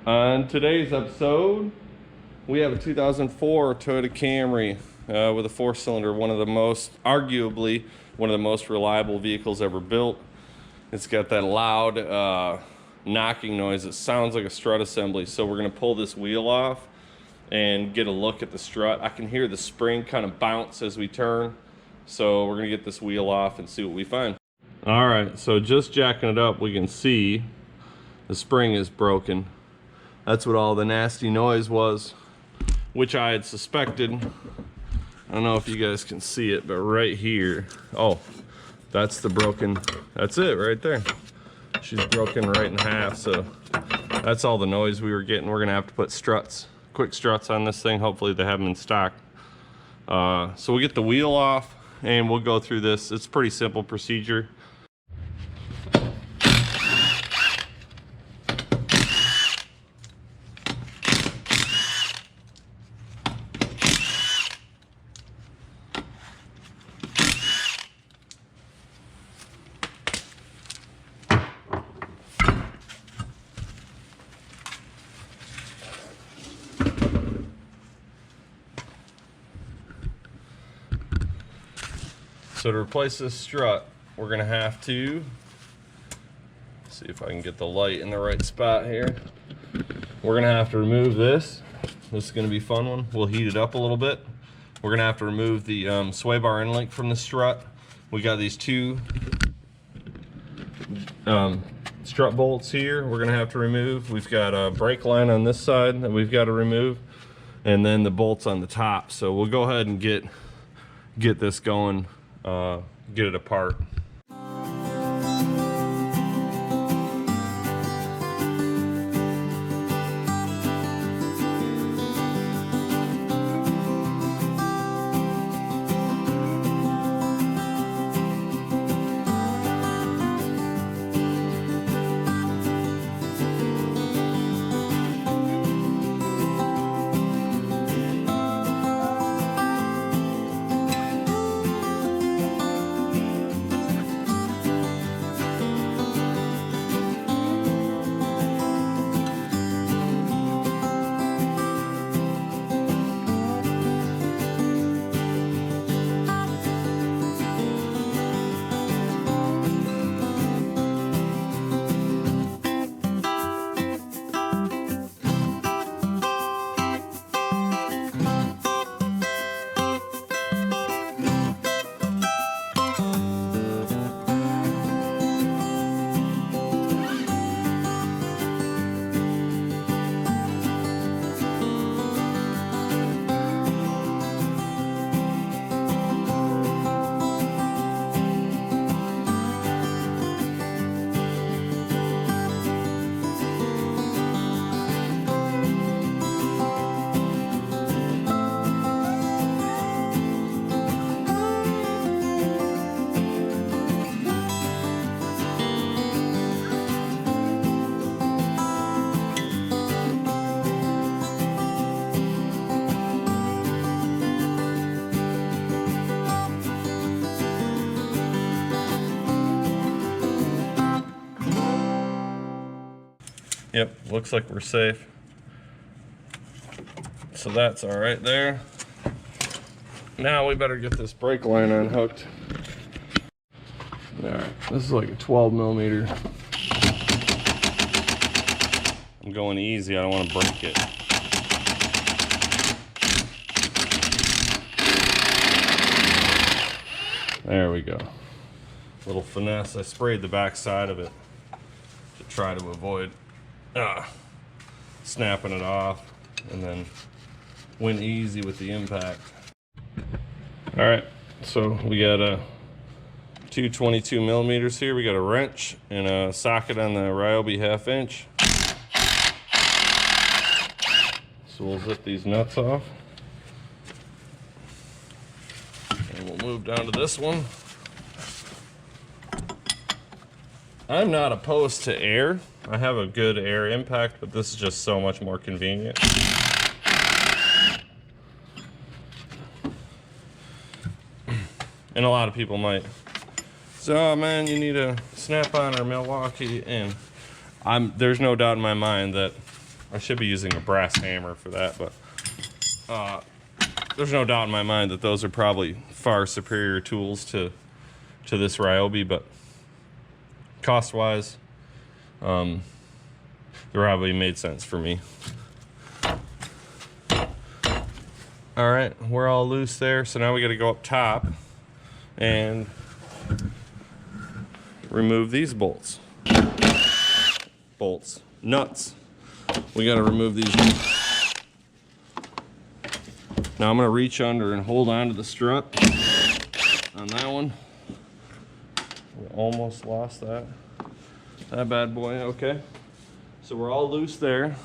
On today's episode, we have a 2004 Toyota Camry with a 4-cylinder, arguably one of the most reliable vehicles ever built. It's got that loud knocking noise. It sounds like a strut assembly. So we're gonna pull this wheel off and get a look at the strut. I can hear the spring kind of bounce as we turn. So we're gonna get this wheel off and see what we find. All right, so just jacking it up, we can see the spring is broken. That's what all the nasty noise was, which I had suspected. I don't know if you guys can see it, but right here, oh, that's the broken, that's it right there. She's broken right in half, so that's all the noise we were getting. We're gonna have to put struts, quick struts on this thing. Hopefully they have them in stock. So we'll get the wheel off and we'll go through this. It's a pretty simple procedure. So to replace this strut, we're gonna have to see if I can get the light in the right spot here. We're gonna have to remove this. This is gonna be a fun one. We'll heat it up a little bit. We're gonna have to remove the sway bar end link from the strut. We got these two strut bolts here we're gonna have to remove. We've got a brake line on this side that we've got to remove, and then the bolts on the top. So we'll go ahead and get this going. Get it apart. Yep, looks like we're safe. So that's all right there. Now we better get this brake line unhooked. All right, this is like a 12 millimeter. I'm going easy, I don't want to break it. There we go. Little finesse, I sprayed the back side of it to try to avoid snapping it off, and then went easy with the impact. All right, so we got two 22 millimeters here. We got a wrench and a socket on the Ryobi 1/2 inch. So we'll zip these nuts off, and we'll move down to this one. I'm not opposed to air. I have a good air impact, but this is just so much more convenient. And a lot of people might say, oh man, you need a Snap-on or Milwaukee, and there's no doubt in my mind that I should be using a brass hammer for that, but there's no doubt in my mind that those are probably far superior tools to this Ryobi, but cost-wise, the Ryobi made sense for me. All right, we're all loose there, so now we got to go up top and remove these nuts. We got to remove these. Now I'm going to reach under and hold on to the strut on that one. We almost lost that bad boy. Okay, so we're all loose there.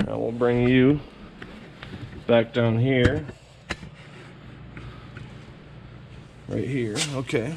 Now we'll bring you back down here, right here. Okay,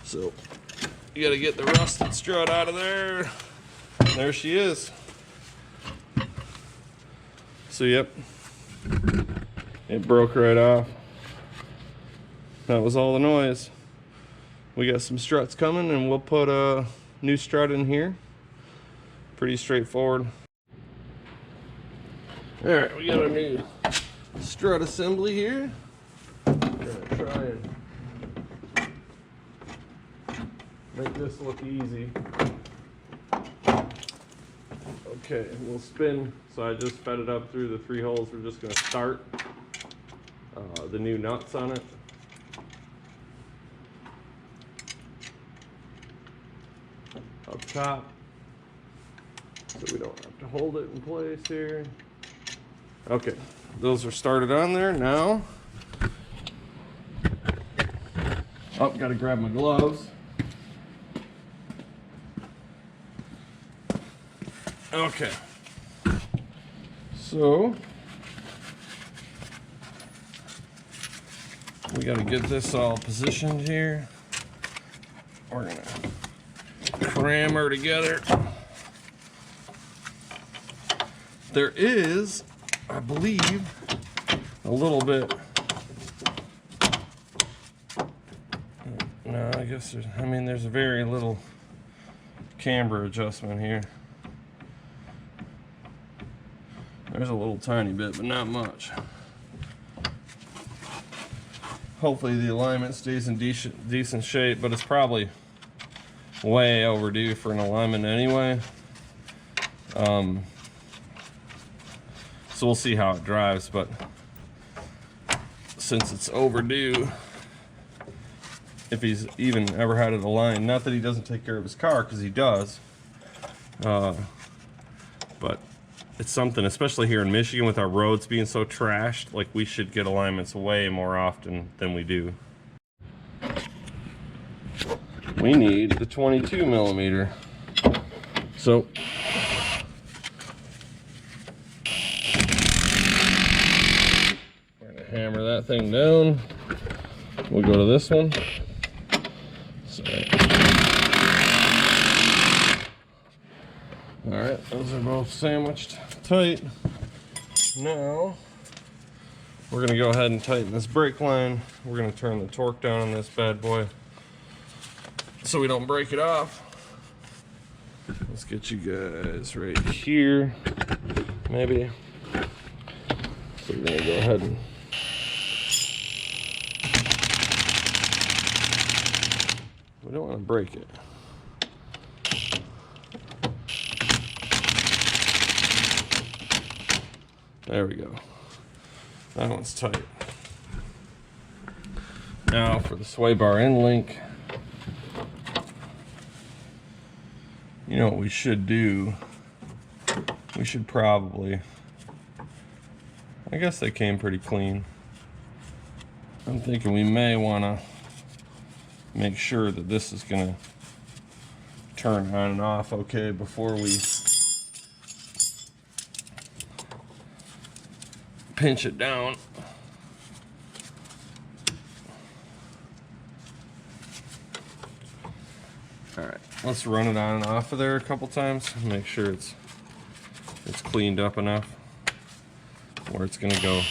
so you got to get the rusted strut out of there. There she is. So yep, it broke right off. That was all the noise. We got some struts coming, and we'll put a new strut in here. Pretty straightforward. All right, we got a new strut assembly here. We're gonna try and make this look easy. Okay, we'll spin. So I just fed it up through the 3 holes. We're just gonna start the new nuts on it. Up top, so we don't have to hold it in place here. Okay, those are started on there. Now, oh, gotta grab my gloves. Okay, so we gotta get this all positioned here. We're gonna cram her together. There is, I believe, a little bit. No, I guess there's a very little camber adjustment here. There's a little tiny bit, but not much. Hopefully the alignment stays in decent shape, but it's probably way overdue for an alignment anyway. So we'll see how it drives, but since it's overdue, if he's even ever had it aligned, not that he doesn't take care of his car, because he does, but it's something, especially here in Michigan with our roads being so trashed, like we should get alignments way more often than we do. We need the 22 millimeter. So we're gonna hammer that thing down. We'll go to this one. All right, those are both sandwiched tight. Now we're gonna go ahead and tighten this brake line. We're gonna turn the torque down on this bad boy so we don't break it off. Let's get you guys right here, maybe. So we're gonna go ahead and we don't want to break it. There we go. That one's tight. Now for the sway bar end link. You know what we should do? We should probably, I guess they came pretty clean. I'm thinking we may want to make sure that this is going to turn on and off okay before we pinch it down. All right, let's run it on and off of there a couple times. Make sure it's cleaned up enough where it's gonna go.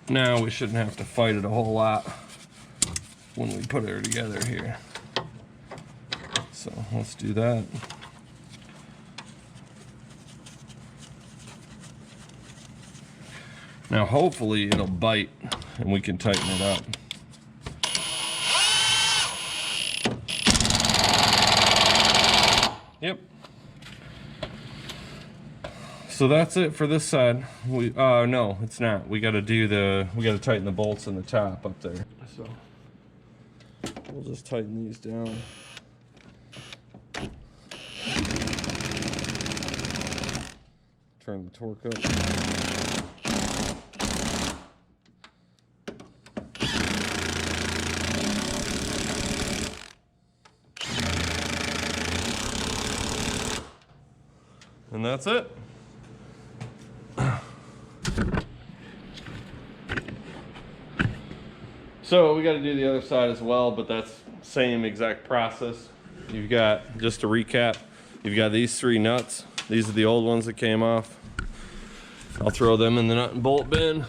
Now we shouldn't have to fight it a whole lot when we put her together here. So let's do that. Now hopefully it'll bite and we can tighten it up. Yep. So that's it for this side. No, it's not. We gotta tighten the bolts in the top up there. So we'll just tighten these down. Turn the torque up. And that's it. So we got to do the other side as well, but that's same exact process. You've got, just to recap, you've got these 3 nuts. These are the old ones that came off. I'll throw them in the nut and bolt bin.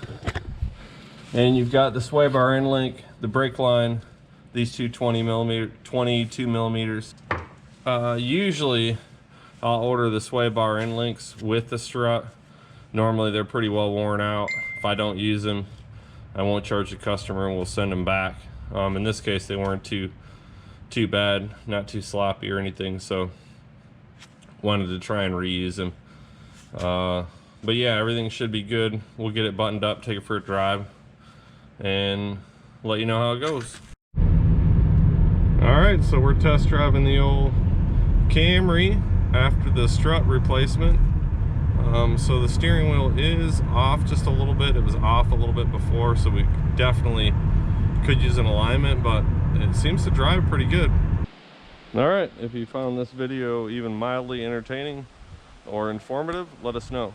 And you've got the sway bar end link, the brake line, these two 22 millimeters. Usually I'll order the sway bar end links with the strut. Normally they're pretty well worn out. If I don't use them, I won't charge the customer and we'll send them back. In this case, they weren't too bad, not too sloppy or anything, so wanted to try and reuse them. But yeah, everything should be good. We'll get it buttoned up, take it for a drive, and let you know how it goes. All right, so we're test driving the old Camry after the strut replacement. So the steering wheel is off just a little bit. It was off a little bit before, so we definitely could use an alignment, but it seems to drive pretty good. All right, if you found this video even mildly entertaining or informative, let us know.